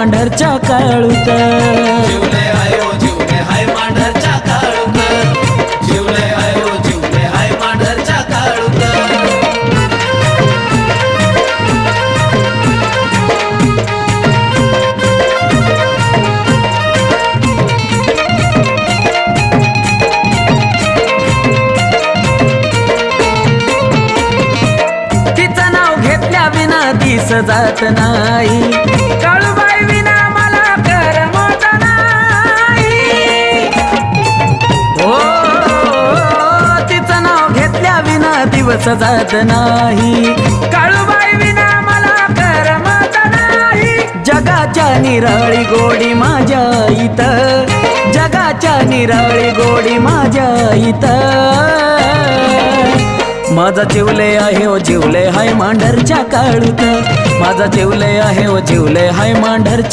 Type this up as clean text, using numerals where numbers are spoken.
मांढरच्या काळूत जिवले हाय ओ जिवले हाय मांढरच्या काळूत जिवले हाय ओ जिवले हाय मांढरच्या काळूत तिचं नाव घेतल्या विना दिस जात नाही काळूबाई विना मला करमत नाही हो तिचं नाव घेतल्या विना दिवस जात नाही काळूबाई विना मला करमत नाही जगाच्या निराळी गोडी माझ्या इथं जगाच्या निराळी गोडी माझ्या इथं माझा जिवले आहे ओ जिवले हाय मांढरच्या काळूत माझा जिवले आहे ओ जिवले हाय मांढरच्या